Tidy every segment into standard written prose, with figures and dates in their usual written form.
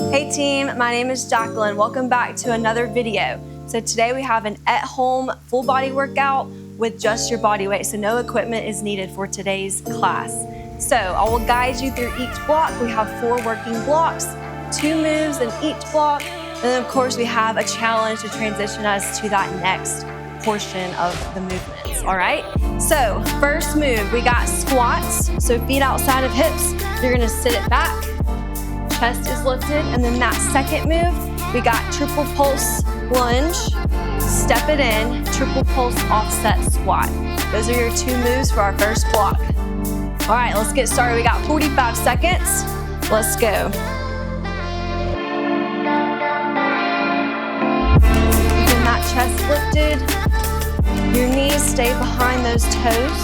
Hey team, my name is Jacqueline. Welcome back to another video. So today we have an at-home full body workout with just your body weight. So no equipment is needed for today's class. So I will guide you through each block. We have 4 working blocks, 2 moves in each block. And then of course we have a challenge to transition us to that next portion of the movements, all right? So first move, we got squats. So feet outside of hips, you're gonna sit it back, chest is lifted. And then that second move, we got triple pulse lunge, step it in, triple pulse offset squat. Those are your 2 moves for our first block. All right, let's get started. We got 45 seconds. Let's go. Keeping that chest lifted. Your knees stay behind those toes.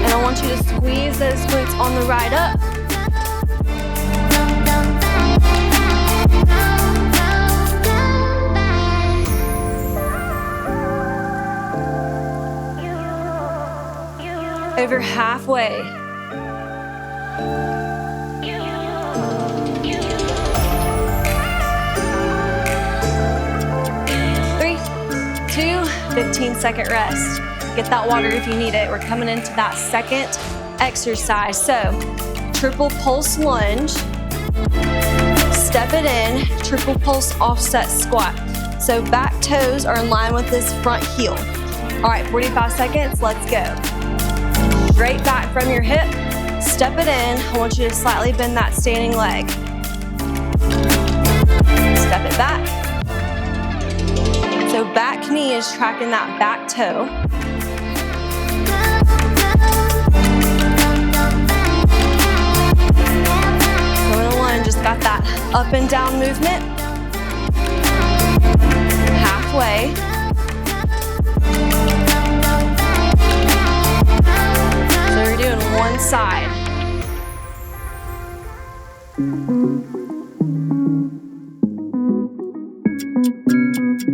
And I want you to squeeze those glutes on the ride up. Over halfway. 3, 2, 15-second rest. Get that water if you need it. We're coming into that second exercise. So, triple pulse lunge, step it in, triple pulse offset squat. So back toes are in line with this front heel. All right, 45 seconds, let's go. Straight back from your hip, step it in. I want you to slightly bend that standing leg. Step it back. So back knee is tracking that back toe. Going to lunge, just got that up and down movement. Halfway. So we're doing one side.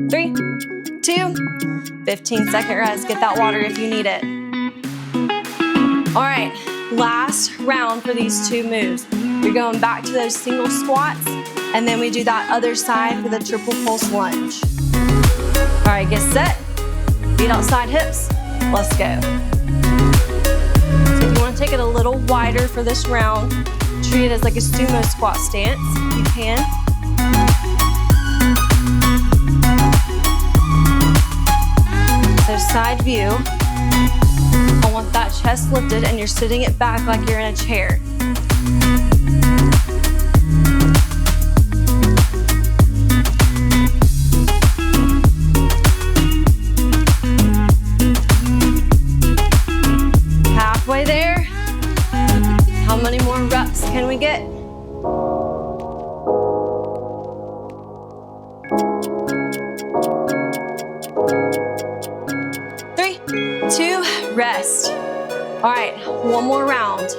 Three, 2, 15-second rest. Get that water if you need it. All right, last round for these 2 moves. You're going back to those single squats, and then we do that other side for the triple pulse lunge. All right, get set. Feet outside hips. Let's go. So if you want to take it a little wider for this round, treat it as like a sumo squat stance. You can. So side view. I want that chest lifted and you're sitting it back like you're in a chair. Halfway there. How many more reps can we get? Rest. All right, one more round.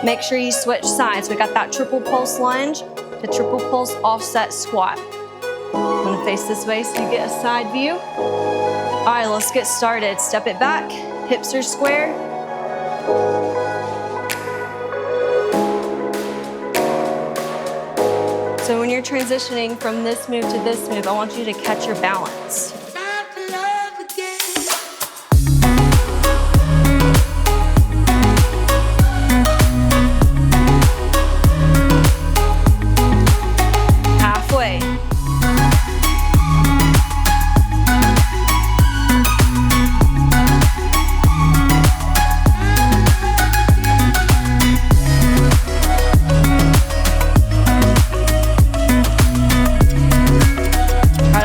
Make sure you switch sides. We got that triple pulse lunge to triple pulse offset squat. I'm gonna face this way so you get a side view. All right, let's get started. Step it back, hips are square. So when you're transitioning from this move to this move, I want you to catch your balance.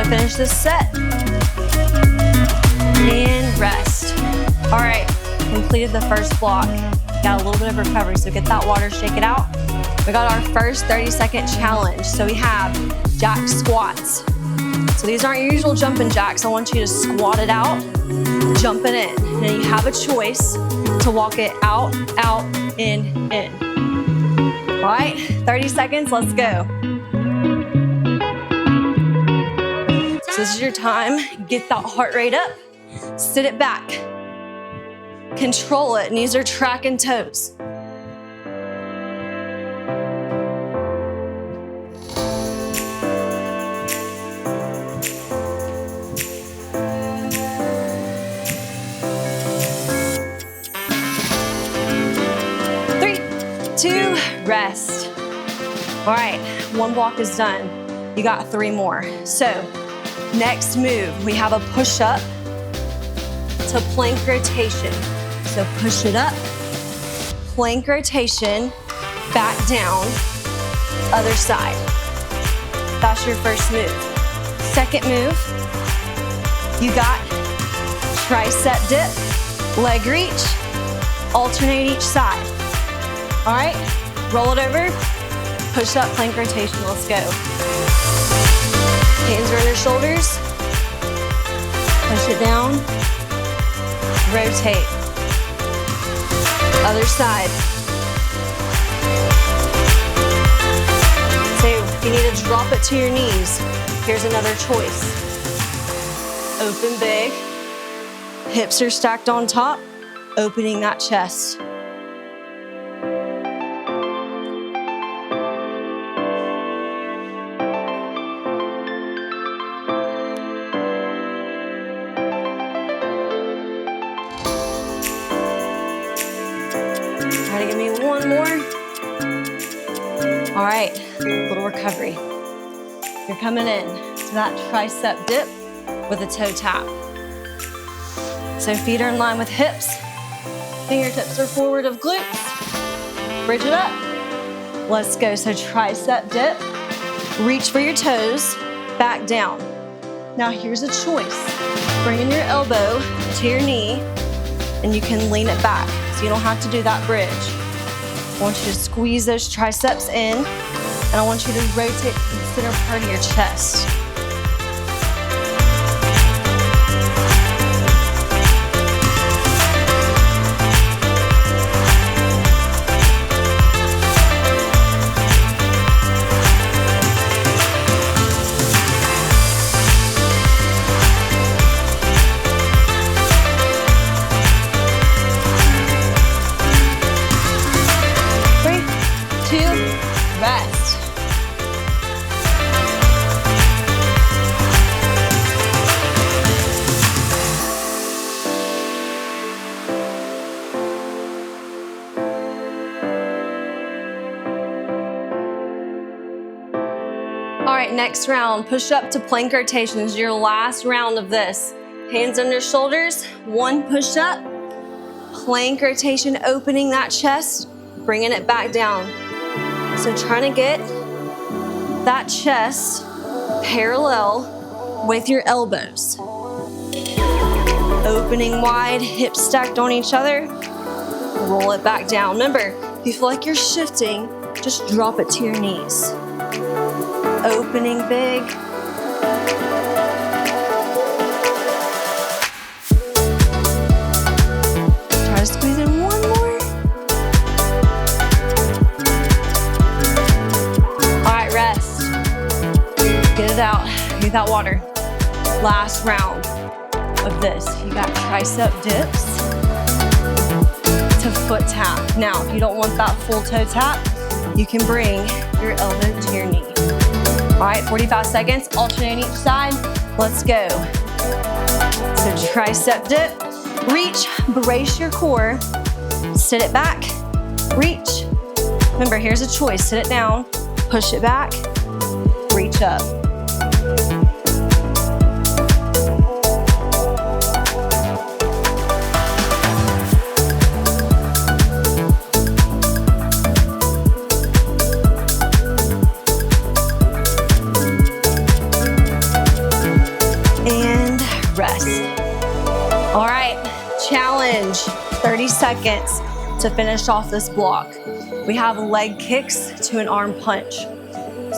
Finish this set and rest. All right, completed the first block. Got a little bit of recovery, so get that water, shake it out. We got our first 30-second challenge. So we have jack squats. So these aren't your usual jumping jacks. I want you to squat it out, jump it in. And then you have a choice to walk it out, out, in. All right, 30 seconds, let's go. So this is your time. Get that heart rate up, sit it back. Control it, knees are tracking toes. 2, rest. All right, one block is done. You got 3 more. So next move, we have a push-up to plank rotation. So push it up, plank rotation, back down, other side. That's your first move. Second move, you got tricep dip, leg reach, alternate each side. All right, roll it over, push up, plank rotation, let's go. Hands are under shoulders, push it down, rotate. Other side. So if you need to drop it to your knees, here's another choice. Open big, hips are stacked on top, opening that chest. Try to give me one more. All right, little recovery. You're coming in to that tricep dip with a toe tap. So feet are in line with hips. Fingertips are forward of glutes. Bridge it up. Let's go. So tricep dip. Reach for your toes. Back down. Now here's a choice. Bring in your elbow to your knee and you can lean it back. So you don't have to do that bridge. I want you to squeeze those triceps in and I want you to rotate the center part of your chest. Rest. All right, next round, push up to plank rotation. This is your last round of this. Hands under shoulders, 1 push up, plank rotation, opening that chest, bringing it back down. So trying to get that chest parallel with your elbows. Opening wide, hips stacked on each other. Roll it back down. Remember, if you feel like you're shifting, just drop it to your knees. Opening big. Try to squeeze in one more. Get it out, get that water. Last round of this. You got tricep dips to foot tap. Now, if you don't want that full toe tap, you can bring your elbow to your knee. All right, 45 seconds, alternate each side. Let's go. So tricep dip, reach, brace your core, sit it back, reach. Remember, here's a choice, sit it down, push it back, reach up. And rest. All right, challenge, 30 seconds to finish off this block. We have leg kicks to an arm punch.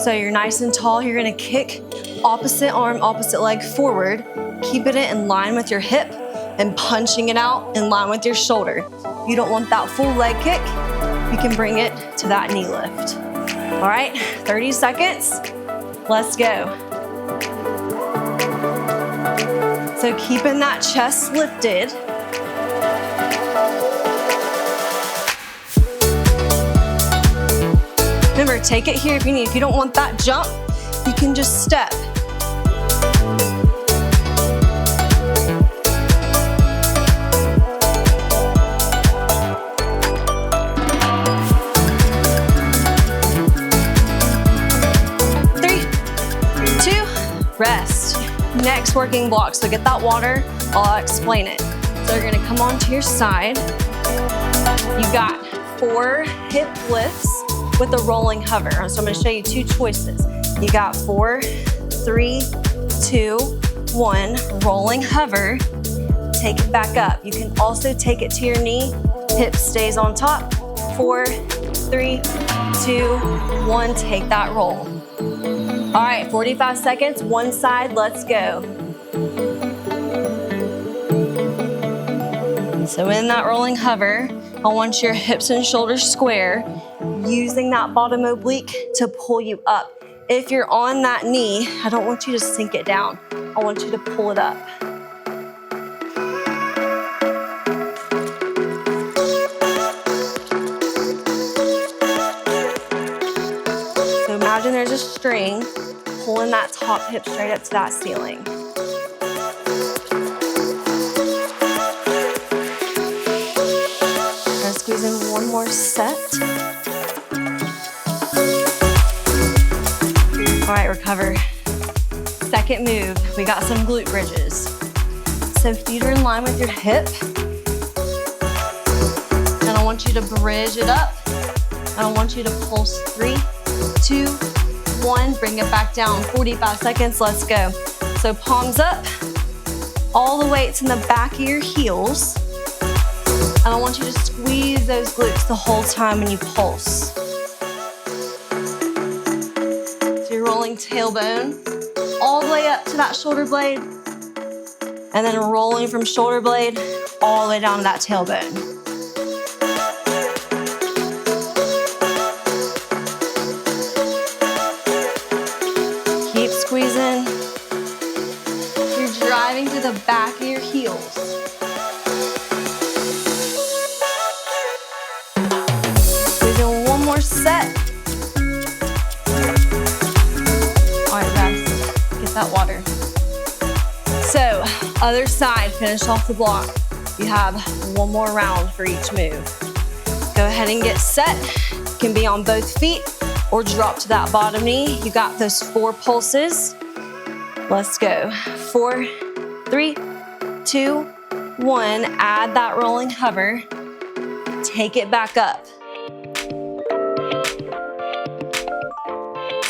So you're nice and tall, you're gonna kick opposite arm, opposite leg forward, keeping it in line with your hip and punching it out in line with your shoulder. If you don't want that full leg kick, you can bring it to that knee lift. All right, 30 seconds, let's go. So keeping that chest lifted. Remember, take it here if you need. If you don't want that jump, you can just step. rest. Next working block, so get that water, I'll explain it. So you're gonna come onto your side. You got 4 hip lifts with a rolling hover. So I'm gonna show you 2 choices. You got 4, 3, 2, 1, rolling hover. Take it back up. You can also take it to your knee, hip stays on top. 4, 3, 2, 1, take that roll. All right, 45 seconds, one side, let's go. So in that rolling hover, I want your hips and shoulders square, using that bottom oblique to pull you up. If you're on that knee, I don't want you to sink it down. I want you to pull it up. So imagine there's a string pulling that top hip straight up to that ceiling. Squeeze in one more set. All right, recover. Second move, we got some glute bridges. So feet are in line with your hip. And I want you to bridge it up. And I want you to pulse 3, 2, 1, bring it back down. 45 seconds, let's go. So palms up, all the weights in the back of your heels. And I want you to squeeze those glutes the whole time when you pulse. So you're rolling tailbone all the way up to that shoulder blade, and then rolling from shoulder blade all the way down to that tailbone. Keep squeezing. You're driving to the back of your heels. Set. All right, rest. Get that water. So, other side, finish off the block. You have one more round for each move. Go ahead and get set. You can be on both feet or drop to that bottom knee. You got those 4 pulses. Let's go. 4, 3, 2, 1. Add that rolling hover. Take it back up.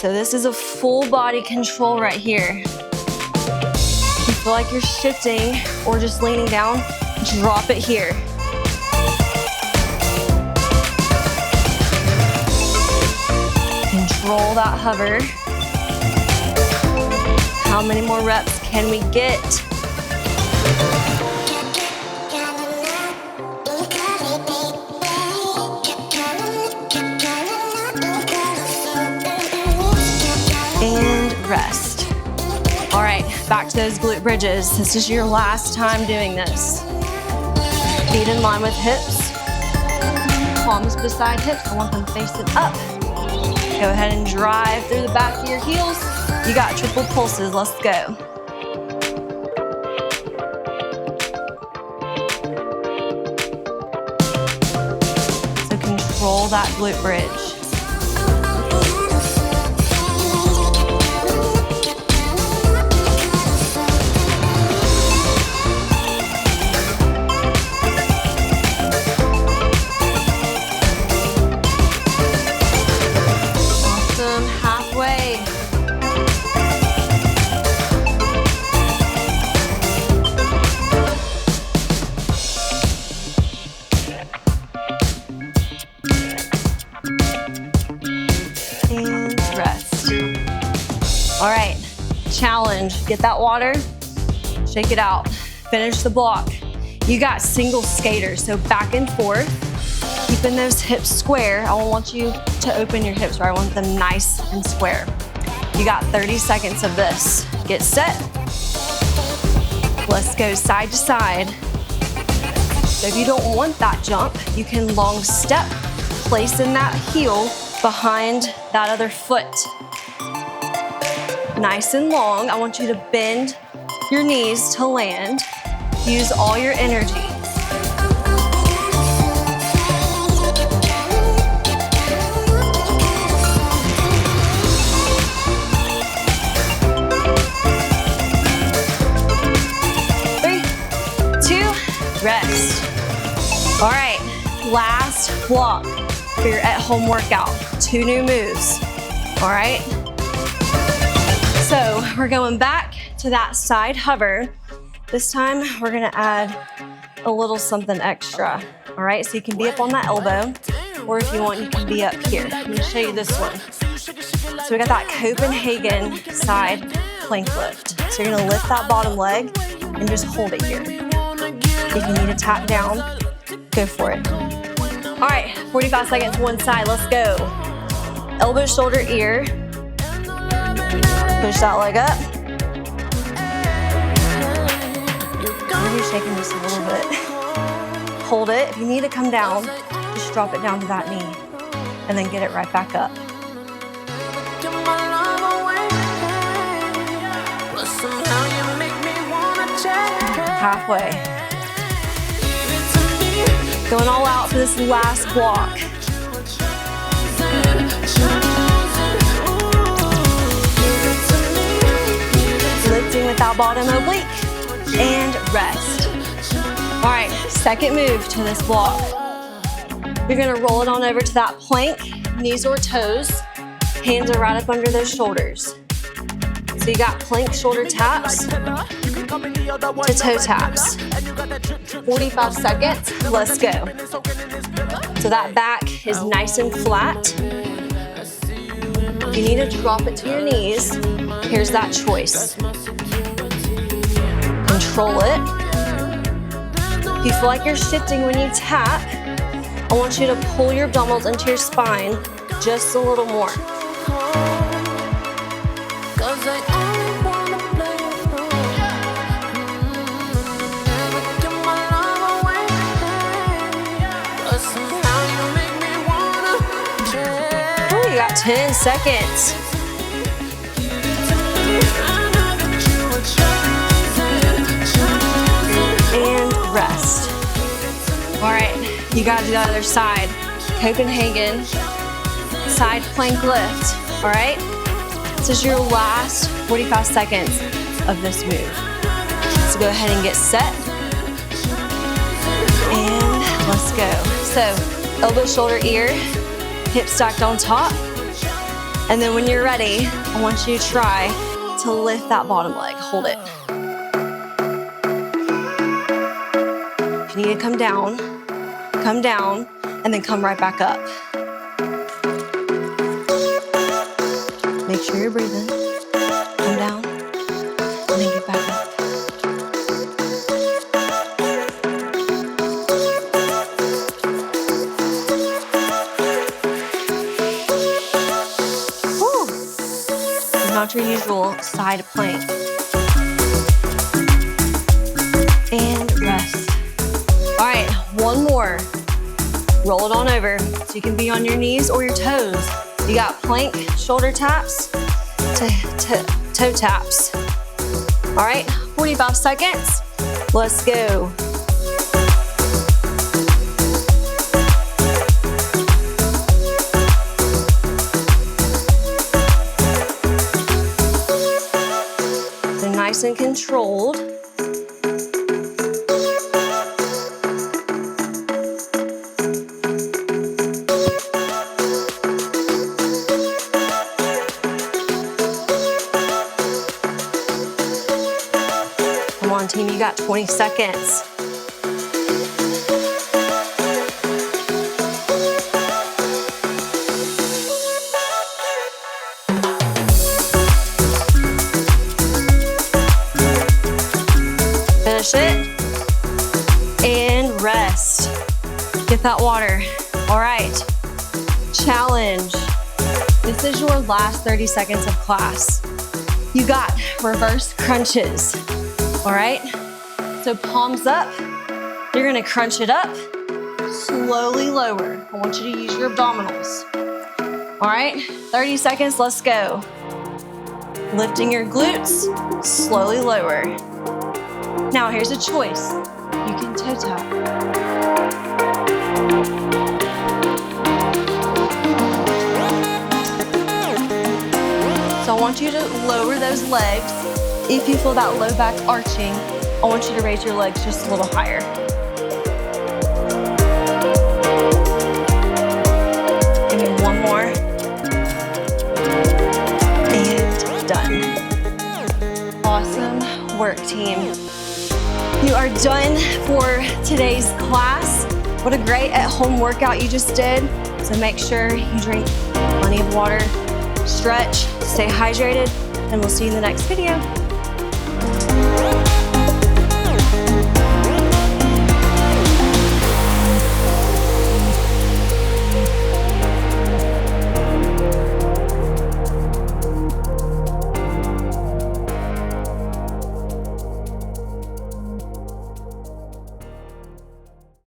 So this is a full body control right here. If you feel like you're shifting or just leaning down, drop it here. Control that hover. How many more reps can we get? Rest. All right, back to those glute bridges. This is your last time doing this. Feet in line with hips. Palms beside hips. I want them facing up. Go ahead and drive through the back of your heels. You got triple pulses. Let's go. So control that glute bridge. All right, challenge. Get that water, shake it out, finish the block. You got single skaters, so back and forth, keeping those hips square. I don't want you to open your hips, right? I want them nice and square. You got 30 seconds of this. Get set. Let's go side to side. So if you don't want that jump, you can long step, placing that heel behind that other foot. Nice and long. I want you to bend your knees to land. Use all your energy. last block for your at-home workout. 2 new moves, all right? So we're going back to that side hover. This time we're gonna add a little something extra, all right? So you can be up on that elbow, or if you want, you can be up here. Let me show you this one. So we got that Copenhagen side plank lift. So you're gonna lift that bottom leg and just hold it here. If you need to tap down, go for it. All right, 45 seconds one side, let's go. Elbow, shoulder, ear. Push that leg up. Maybe shaking just a little bit. Hold it. If you need to come down, just drop it down to that knee and then get it right back up. Halfway. Going all out for this last block. Lifting with that bottom oblique and rest. All right, second move to this block. You're gonna roll it on over to that plank, knees or toes. Hands are right up under those shoulders. So you got plank shoulder taps to toe taps. 45 seconds, let's go. So that back is nice and flat. If you need to drop it to your knees, here's that choice. Control it. If you feel like you're shifting when you tap, I want you to pull your abdominals into your spine just a little more. Oh, you got 10 seconds. And rest. All right, you got to do the other side. Copenhagen side plank lift, all right? This is your last 45 seconds of this move. So go ahead and get set. And let's go. So elbow, shoulder, ear, hips stacked on top. And then when you're ready, I want you to try to lift that bottom leg. Hold it. If you need to come down, and then come right back up. Make sure you're breathing. Come down, and then get back up. Whew. Not your usual side plank. And rest. All right, one more. Roll it on over so you can be on your knees or your toes. You got plank, shoulder taps to toe taps. All right, 45 seconds. Let's go. So nice and controlled. Come on, team, you got 20 seconds. Finish it and rest. Get that water. All right, challenge. This is your last 30 seconds of class. You got reverse crunches. All right, so palms up, you're gonna crunch it up, slowly lower. I want you to use your abdominals. All right, 30 seconds, let's go. Lifting your glutes, slowly lower. Now here's a choice. You can toe tap. So I want you to lower those legs. If you feel that low back arching, I want you to raise your legs just a little higher. team. You are done for today's class. What a great at-home workout you just did. So make sure you drink plenty of water, stretch, stay hydrated, and we'll see you in the next video.